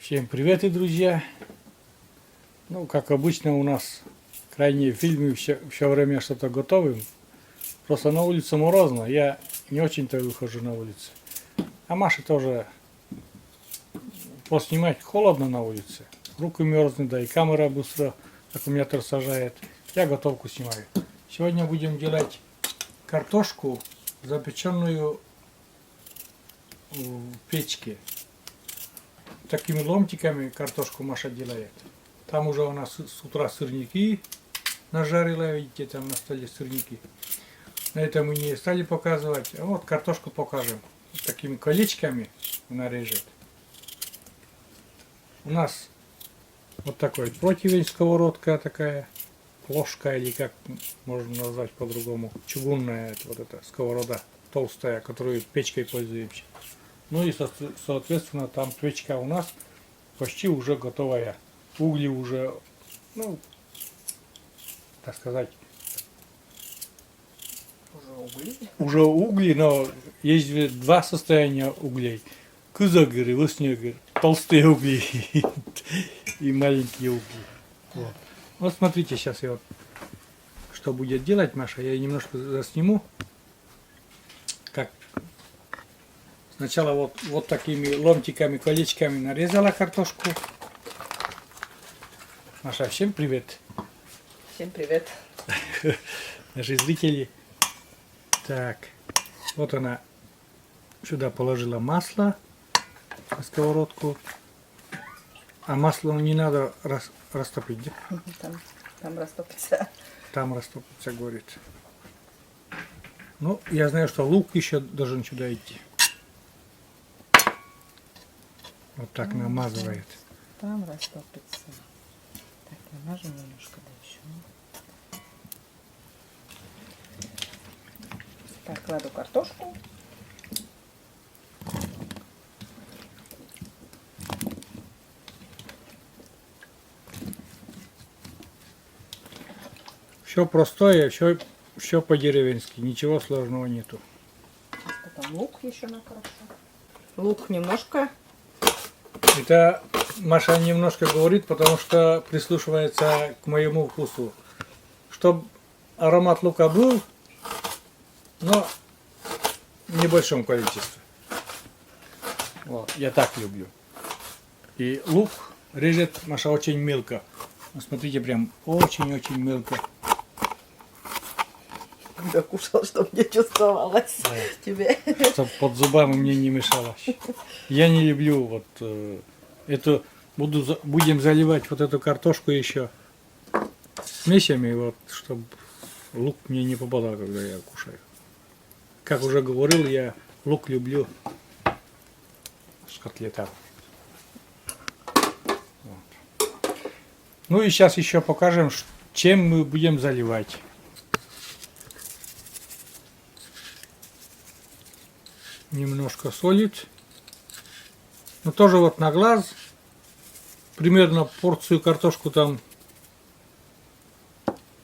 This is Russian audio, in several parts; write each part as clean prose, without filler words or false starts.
Всем привет, и друзья! Ну, как обычно у нас крайние фильмы все время что-то готовим. Просто на улице морозно, я не очень-то выхожу на улицу. А Маша тоже поснимать холодно на улице. Руки мерзнут, да и камера быстро аккумулятор сажает. Я готовку снимаю. Сегодня будем делать картошку, запеченную в печке. Такими ломтиками картошку Маша делает. Там уже у нас с утра сырники нажарила, видите, там на столе сырники. На этом мы не стали показывать, а вот картошку покажем. Вот такими колечками она режет. У нас вот такой противень, сковородка такая, ложка или как можно назвать по-другому, чугунная вот эта сковорода толстая, которую печкой пользуемся. Ну и соответственно там печка у нас почти уже готовая. Угли уже, ну, так сказать, уже угли, но есть два состояния углей. Кызогыр и выснегыр. Толстые угли и маленькие угли. Вот смотрите, сейчас я вот что будет делать Маша. Я немножко засниму. Как сначала вот такими ломтиками, колечками нарезала картошку. Маша, всем привет. Всем привет. Наши зрители. Так, вот она сюда положила масло на сковородку. А масло не надо растопить, да? Там растопится. Там растопится, говорит. Ну, я знаю, что лук еще должен сюда идти. Вот так намазывает. Там растопится. Так, намажем немножко, да еще. Так, кладу картошку. Все простое, все по-деревенски, ничего сложного нету. Сейчас потом лук еще накрошу. Лук немножко. Это Маша немножко говорит, потому что прислушивается к моему вкусу. Чтобы аромат лука был, но в небольшом количестве. Вот, я так люблю. И лук режет Маша очень мелко. Вот смотрите, прям очень-очень мелко. Я кушал, чтобы не чувствовалось тебе. Чтобы под зубами мне не мешалось. Я не люблю вот эту. Будем заливать вот эту картошку еще смесями, вот, чтобы лук мне не попадал, когда я кушаю. Как уже говорил, я лук люблю с котлетами. Вот. Ну и сейчас еще покажем, чем мы будем заливать. Немножко солить. Но тоже вот на глаз. Примерно порцию картошку там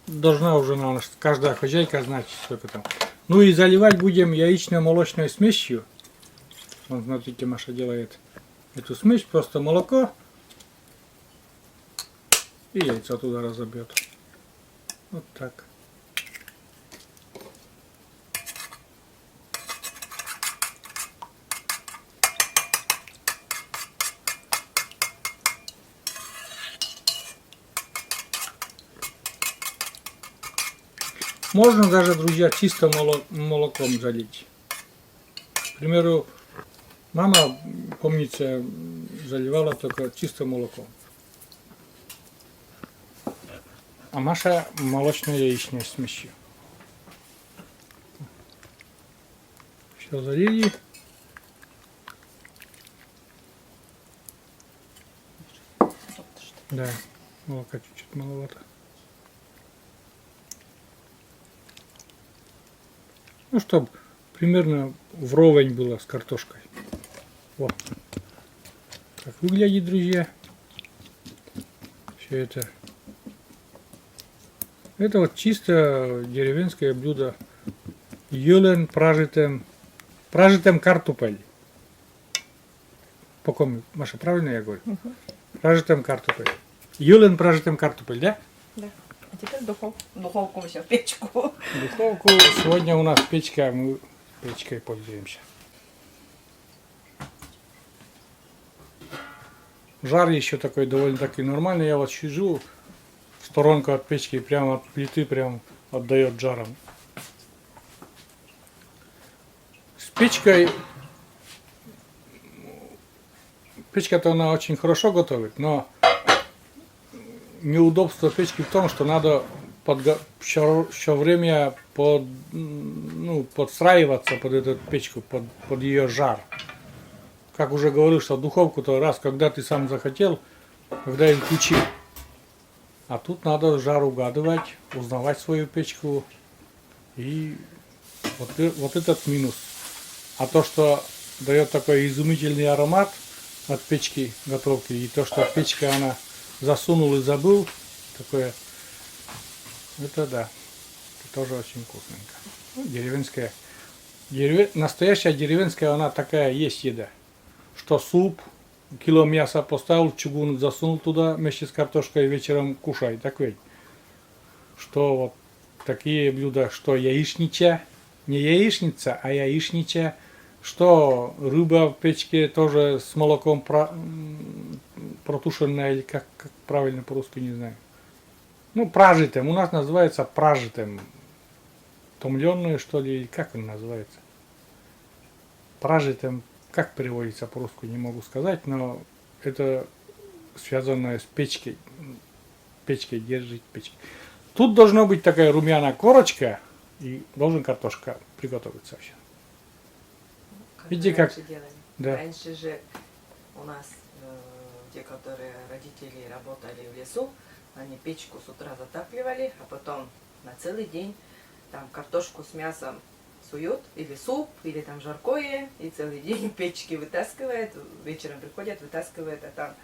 должна уже каждая хозяйка знать, сколько там. Ну и заливать будем яично-молочной смесью. Вот смотрите, Маша делает эту смесь, просто молоко и яйца туда разобьет. Вот так. Можно даже, друзья, чисто молоком залить. К примеру, мама, помнится, заливала только чисто молоком. А Маша молочно-яичной смесью. Все залили. Да, молока чуть-чуть маловато. Ну, чтобы примерно вровень было с картошкой. Вот. Как выглядит, друзья. Все это. Это вот чисто деревенское блюдо. Юлен прожитым картофель. Поком, Маша, правильно я говорю? Прожитым картофель. Юлин прожитым картофель, да? Да. А теперь в духовку. В духовку мы сейчас в печку. Духовку. Сегодня у нас печка, мы печкой пользуемся. Жар еще такой довольно-таки нормальный. Я вот сижу, сторонку от печки, прямо от плиты, прям отдает жаром. С печкой, печка-то она очень хорошо готовит, но неудобство печки в том, что надо все время подстраиваться под эту печку, под ее жар. Как уже говорил, что духовку-то раз, когда ты сам захотел, когда ее включил. А тут надо жар угадывать, узнавать свою печку. И вот этот минус. А то, что дает такой изумительный аромат от печки готовки, и то, что печка она засунул и забыл, такое, это да, это тоже очень вкусненько. Ну, деревенская. Настоящая деревенская, она такая есть еда. Что суп, кило мяса поставил в чугун, засунул туда вместе с картошкой, вечером кушай, так ведь. Что вот такие блюда, что яичнича, не яичница, а яичнича, что рыба в печке тоже с молоком протушенная, или как правильно по-русски, не знаю. Ну, пражитым, у нас называется пражитым. Томленное, что ли, или как он называется? Пражитым. Как переводится по-русски, не могу сказать, но это связано с печкой. Печкой держит печкой. Тут должна быть такая румяная корочка, и должен картошка приготовиться вообще. Видите, как? Да. Раньше же у нас те, которые родители работали в лесу, они печку с утра затапливали, а потом на целый день там картошку с мясом суют, или суп, или там жаркое, и целый день печки вытаскивает, вечером приходят, вытаскивает, а там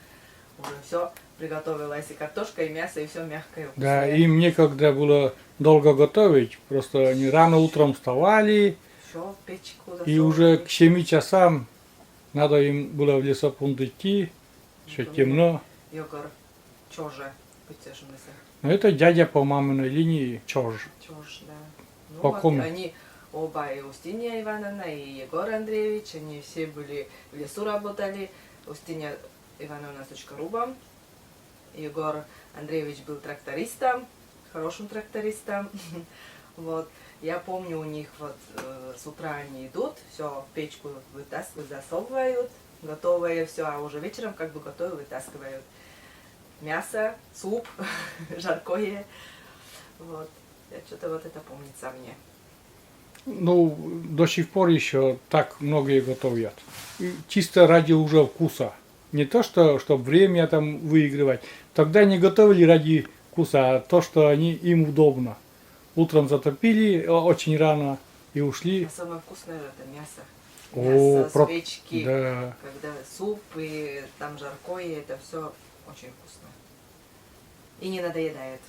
уже все приготовилось, и картошка, и мясо, и все мягкое. Вкусное. Да, им некогда было долго готовить, просто они рано утром вставали, Все, в печку и уже к 7 часам надо им было в лесопункт идти, еще темно. Йогор чоже, потешимся. Но это дядя по маминой линии Чож. Чож, да. Ну, По вот ком? они оба, и Устинья Ивановна, и Егор Андреевич, они все были в лесу работали. Устинья Ивановна с очкорубом, Егор Андреевич был трактористом, хорошим трактористом. Вот. Я помню, у них вот с утра они идут, все в печку вытаскивают, засовывают, готовое все, а уже вечером как бы готовое вытаскивают. Мясо, суп, жаркое. Вот. Я что-то вот это помнится мне. Ну, до сих пор еще так многие готовят. И чисто ради уже вкуса. Не то, что чтобы время там выигрывать. Тогда не готовили ради вкуса, а то, что им удобно. Утром затопили очень рано и ушли. А самое вкусное это мясо. О, Мясо с печки, да. когда суп и там жаркое, это все очень вкусно. И не надоедает.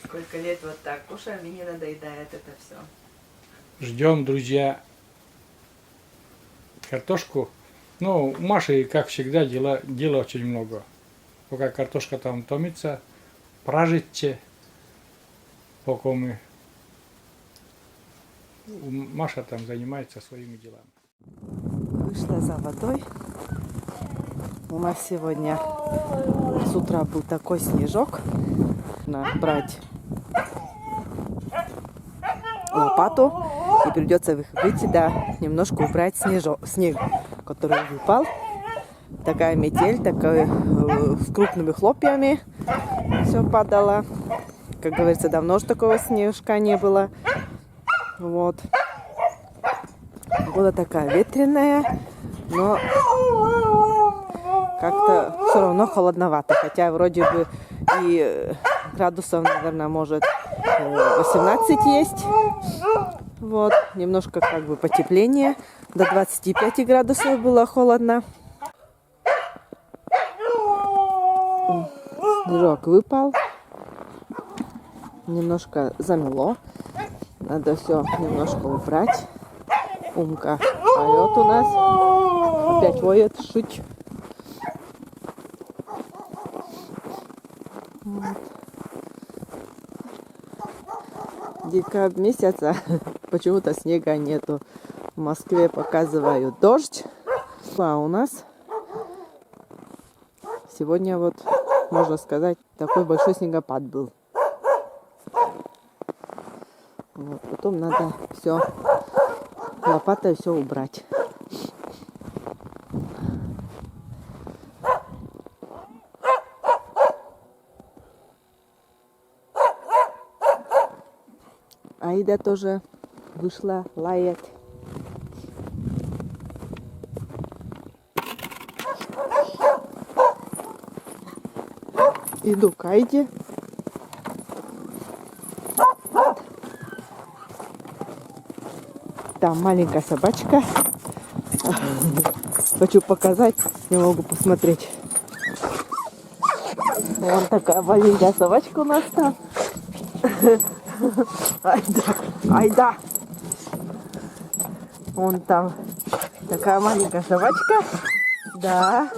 Сколько лет вот так кушаем, и не надоедает это все. Ждем, друзья, картошку. Ну, у Маши, как всегда, дела очень много. Пока картошка там томится, пражитче, пока мы... Маша там занимается своими делами. Вышла за водой. У нас сегодня с утра был такой снежок. Надо брать лопату и придется выйти, да, немножко убрать снег, который выпал. Такая метель, такая с крупными хлопьями все падало. Как говорится, давно же такого снежка не было. Вот. Погода такая ветреная, но как-то все равно холодновато. Хотя вроде бы и градусов, наверное, может 18 есть. Вот. Немножко как бы потепление. До 25 градусов было холодно. Снежок выпал. Немножко замело. Надо все немножко убрать. Умка Орет у нас. Опять воет, шуть. Вот. Декабрь месяца, почему-то снега нету. В Москве показывают дождь. А у нас сегодня вот, можно сказать, такой большой снегопад был. Вот, потом надо все лопатой все убрать. Аида тоже вышла, лает. Иду к Айде. Там маленькая собачка. Хочу показать, не могу посмотреть. Вон такая маленькая собачка у нас там. Айда, айда. Вон там такая маленькая собачка. Да.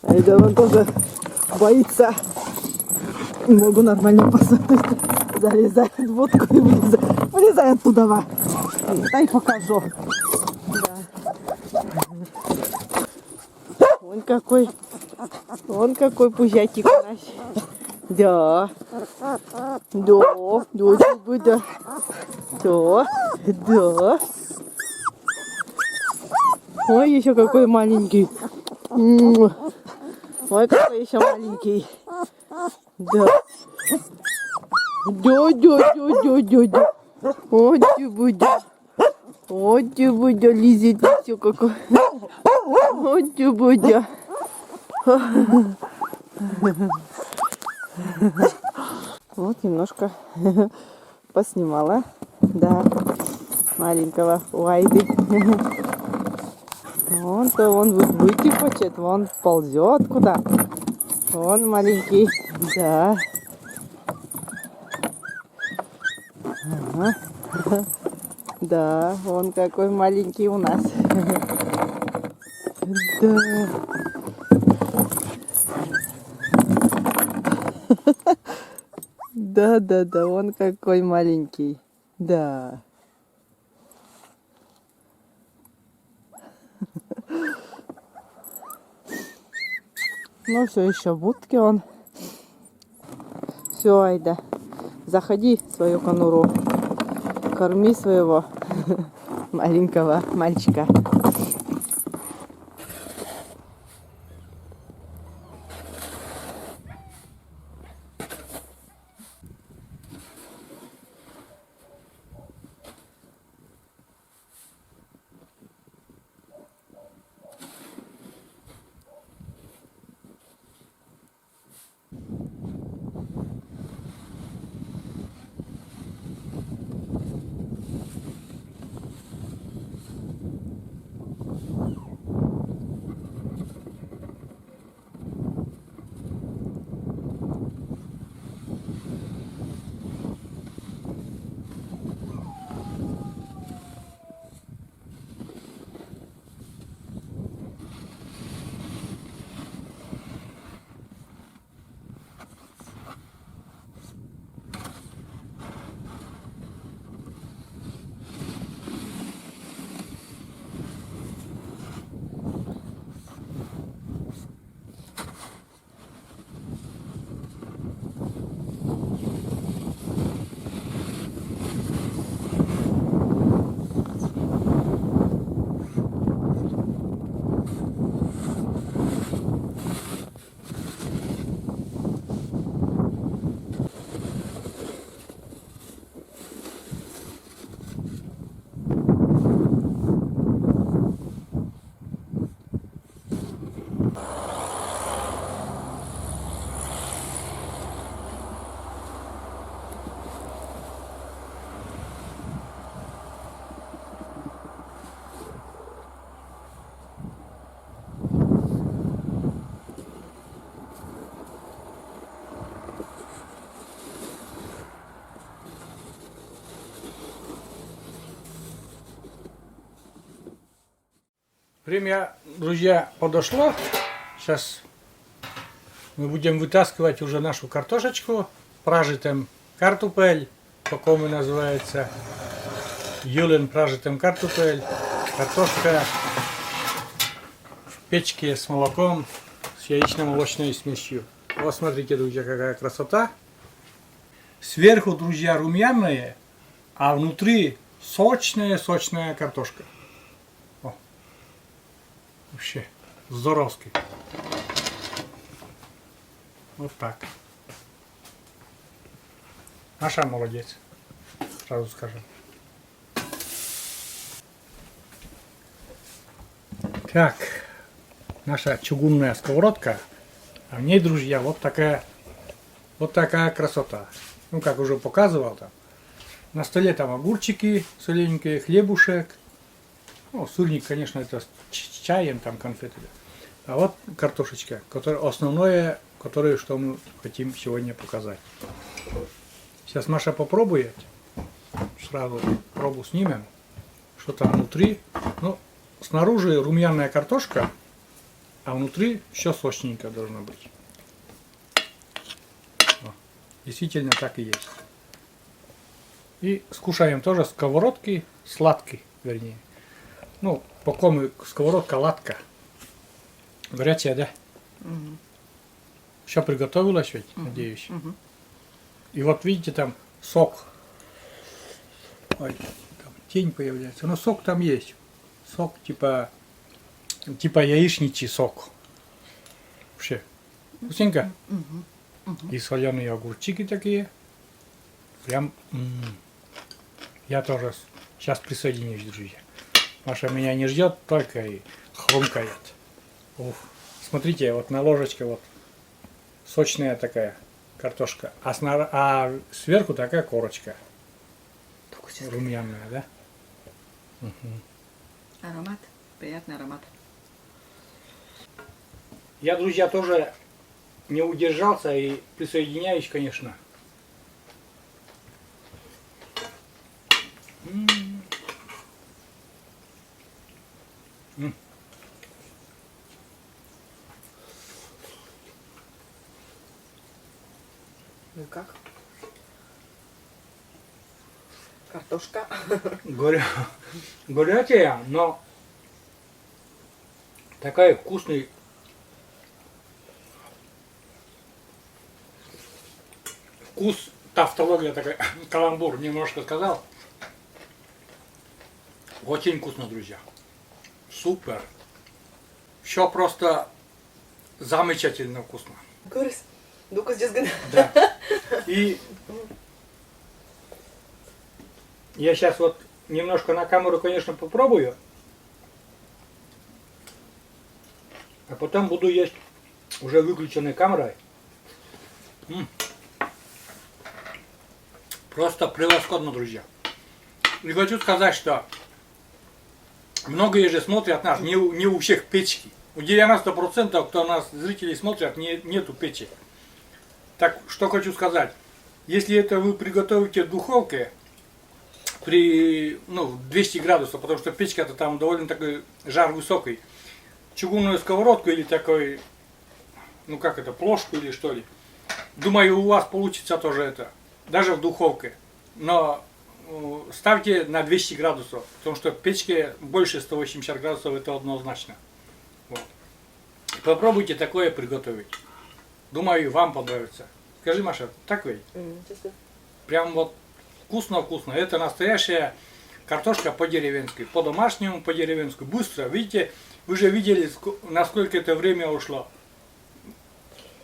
Айда, он тоже боится. Не могу нормально посмотреть. Залезает в водку и вылезает туда. Дай покажу. Да. Он какой пузятик у нас. Да. Да. Да. Да. Да. Ой, еще какой маленький. Ой, какой еще маленький. Да. Да. Ой, Дюбудя. Ой, Дюбудя, лизит все какой. Ой, Дюбудя. Вот немножко поснимала. Да. Маленького у Айды. Вон-то он выйти хочет, вон ползет куда. Вон маленький, да. Ага. Да, вон какой маленький у нас. Да. Да, вон какой маленький. Да. Ну, все еще в будке он. Все, Айда, заходи в свою конуру. Корми своего маленького мальчика. Время, друзья, подошло. Сейчас мы будем вытаскивать уже нашу картошечку. Пражитым картопель, по-кому называется. Юлен пражитым картопель. Картошка в печке с молоком, с яично-молочной смесью. Вот смотрите, друзья, какая красота. Сверху, друзья, румяная, а внутри сочная картошка. О. Вообще здоровский. Вот так. Маша молодец. Сразу скажем. Так. Наша чугунная сковородка. А в ней, друзья, вот такая красота. Ну, как уже показывал там. На столе там огурчики солененькие, хлебушек. Ну, сырник, конечно, это с чаем, там конфеты. А вот картошечка, основное, что мы хотим сегодня показать. Сейчас Маша попробует. Сразу пробу снимем. Что там внутри. Ну, снаружи румяная картошка, а внутри еще сочненько должно быть. О, действительно так и есть. И скушаем тоже сковородки, сладкий, вернее. Ну, по-кому сковородка ладка. Горячая, да? Угу. Все приготовилось ведь, надеюсь. И вот видите, там сок. Ой, там тень появляется. Но сок там есть. Сок типа яичничий сок. Вообще. Вкусненько. И соленые огурчики такие. Прям. Я тоже сейчас присоединюсь, друзья. Маша меня не ждет, только и хрумкает. Уф. Смотрите, вот на ложечке вот сочная такая картошка. А сверху такая корочка. Румяная, да? Аромат. Приятный аромат. Я, друзья, тоже не удержался и присоединяюсь, конечно. Ну как? Картошка. Горячая, но такая вкусный. Вкус, тавтология такая, каламбур немножко сказал. Очень вкусно, друзья. Супер. Все просто замечательно вкусно. Горис. Ну-ка здесь гына. Да. И я сейчас вот немножко на камеру, конечно, попробую. А потом буду есть уже выключенной камерой. Просто превосходно, друзья. И хочу сказать, что многие же смотрят нас, не у всех печки. У 90%, кто нас, зрителей, смотрят, нету печи. Так, что хочу сказать. Если это вы приготовите в духовке при 200 градусов, потому что печка-то там довольно такой жар высокий, чугунную сковородку или такой, плошку или что ли, думаю, у вас получится тоже это, даже в духовке. Но ставьте на 200 градусов, потому что в печке больше 180 градусов, это однозначно. Вот. Попробуйте такое приготовить. Думаю, вам понравится. Скажи, Маша, так ведь? Прям вот вкусно-вкусно. Это настоящая картошка по-деревенски, по-домашнему, по-деревенски. Быстро. Видите, вы же видели, насколько это время ушло.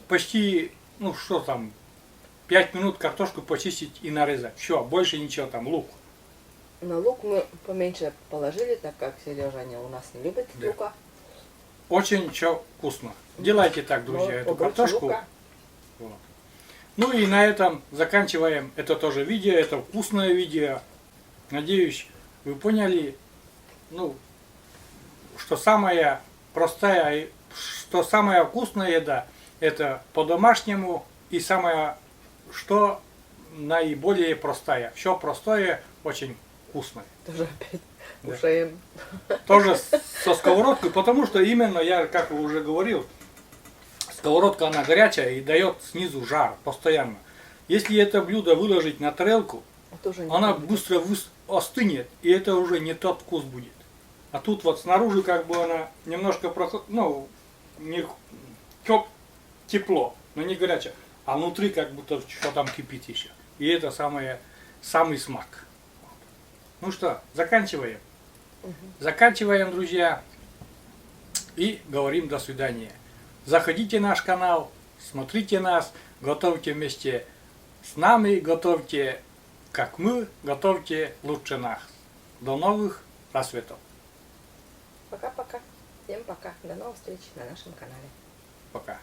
Почти, 5 минут картошку почистить и нарезать. Все, больше ничего там, лук. На лук мы поменьше положили, так как Сережа у нас не любит лука. Очень все вкусно. Делайте так, друзья, эту картошку. Вот. Ну и на этом заканчиваем это тоже видео. Это вкусное видео. Надеюсь, вы поняли, что самая простая, что самая вкусная еда это по-домашнему и самая, что наиболее простая. Все простое, очень вкусное. Тоже опять Да. кушаем. Тоже со сковородкой, потому что именно я, как уже говорил, сковородка она горячая и дает снизу жар постоянно. Если это блюдо выложить на тарелку, Тоже не она помню. быстро остынет, и это уже не тот вкус будет. А тут вот снаружи как бы она немножко ну, не тепло, но не горячая. А внутри как будто что там кипит еще. И это самый смак. Ну что, заканчиваем. Заканчиваем, друзья. И говорим до свидания. Заходите в наш канал, смотрите нас, готовьте вместе с нами, готовьте как мы, готовьте лучше нас. До новых рассветов. Пока-пока. Всем пока. До новых встреч на нашем канале. Пока.